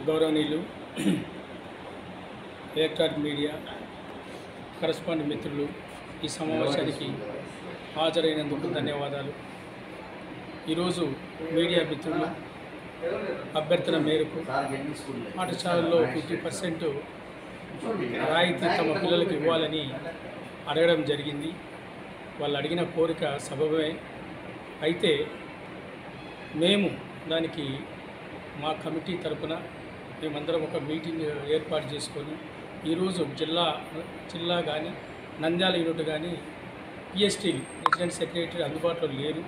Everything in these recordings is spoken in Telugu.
గౌరవనీయులు ఎలక్ట్రానిక్ మీడియా కరస్పాండెంట్ మిత్రులు ఈ సమావేశానికి హాజరైనందుకు ధన్యవాదాలు. ఈరోజు మీడియా మిత్రులు అభ్యర్థన మేరకు పాఠశాలల్లో 50% రాయితీ తమ పిల్లలకు ఇవ్వాలని అడగడం జరిగింది. వాళ్ళు అడిగిన కోరిక సబబమే. అయితే మేము దానికి మా కమిటీ తరపున మేమందరం ఒక మీటింగ్ ఏర్పాటు చేసుకొని ఈరోజు జిల్లా కానీ నంద్యాల యూనిట్ కానీ పిఎస్టీ ప్రెసిడెంట్ సెక్రటరీ అందుబాటులో లేరు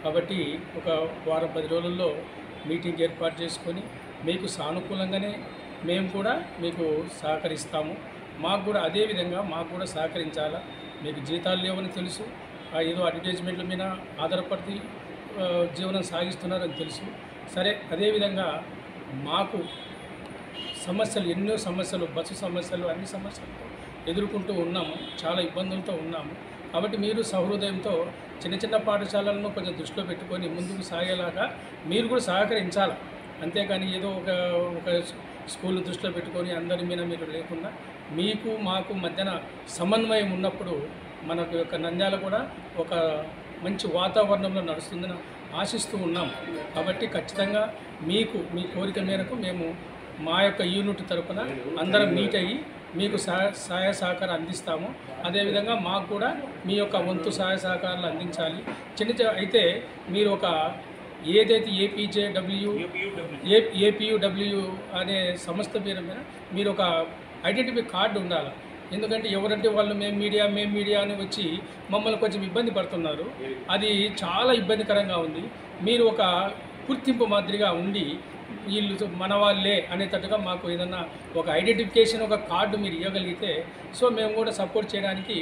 కాబట్టి ఒక వారం 10 రోజుల్లో మీటింగ్ ఏర్పాటు చేసుకొని మీకు సానుకూలంగానే మేము కూడా మీకు సహకరిస్తాము. మాకు కూడా అదేవిధంగా మాకు కూడా సహకరించాలా. మీకు జీతాలు లేవని తెలుసు, ఏదో అడ్వర్టైజ్మెంట్ల మీద ఆధారపడి జీవనం సాగిస్తున్నారని తెలుసు. సరే, అదేవిధంగా మాకు సమస్యలు ఎన్నో సమస్యలు, బస్సు సమస్యలు, అన్ని సమస్యలతో ఎదుర్కొంటూ ఉన్నాము, చాలా ఇబ్బందులతో ఉన్నాము. కాబట్టి మీరు సహృదయంతో చిన్న పాఠశాలలను కొంచెం దృష్టిలో పెట్టుకొని ముందుకు సాగేలాగా మీరు కూడా సహకరించాలి. అంతేకాని ఏదో ఒక స్కూల్ దృష్టిలో పెట్టుకొని అందరి మీద మీరు లేకుండా మీకు మాకు మధ్యన సమన్వయం ఉన్నప్పుడు మనకు యొక్క నంద్యాల కూడా ఒక మంచి వాతావరణంలో నడుస్తుందని ఆశిస్తూ ఉన్నాం. కాబట్టి ఖచ్చితంగా మీకు మీ కోరిక మేరకు మేము మా యొక్క యూనిట్ తరపున అందరం మీట్ అయ్యి మీకు సహాయ సహకారం అందిస్తాము. అదేవిధంగా మాకు కూడా మీ యొక్క వంతు సహాయ సహకారాలు అందించాలి. అయితే మీరు ఒక ఏదైతే ఏపీయూడబ్ల్యూ అనే సంస్థ పేరు మీద మీరు ఒక ఐడెంటిఫై కార్డు ఉండాలి. ఎందుకంటే ఎవరంటే వాళ్ళు మేము మీడియా అని వచ్చి మమ్మల్ని కొంచెం ఇబ్బంది పడుతున్నారు. అది చాలా ఇబ్బందికరంగా ఉంది. మీరు ఒక గుర్తింపు మాదిరిగా ఉండి వీళ్ళు మన వాళ్ళే అనేటట్టుగా మాకు ఏదన్నా ఒక ఐడెంటిఫికేషన్ ఒక కార్డు మీరు ఇవ్వగలిగితే సో మేము కూడా సపోర్ట్ చేయడానికి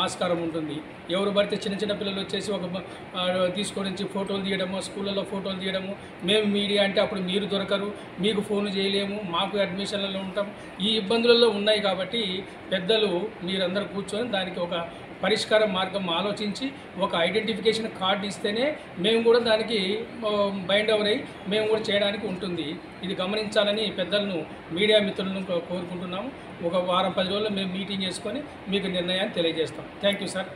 ఆస్కారం ఉంటుంది. ఎవరు పడితే చిన్న పిల్లలు వచ్చేసి ఒక తీసుకొని వచ్చి ఫోటోలు తీయడము, స్కూళ్ళలో ఫోటోలు తీయడము, మేము మీడియా అంటే అప్పుడు మీరు దొరకరు, మీకు ఫోన్ చేయలేము, మాకు అడ్మిషన్లలో ఉంటాం, ఈ ఇబ్బందులలో ఉన్నాయి. కాబట్టి పెద్దలు మీరందరూ కూర్చొని దానికి ఒక పరిష్కార మార్గం ఆలోచించి ఒక ఐడెంటిఫికేషన్ కార్డు ఇస్తేనే మేము కూడా దానికి బైండ్ ఓవర్ అయ్యి మేము కూడా చేయడానికి ఉంటుంది. ఇది గమనించాలని పెద్దలను మీడియా మిత్రులను కోరుకుంటున్నాము. ఒక వారం 10 రోజుల్లో మేము మీటింగ్ చేసుకొని మీకు నిర్ణయాన్ని తెలియజేస్తాం. Thank you sir.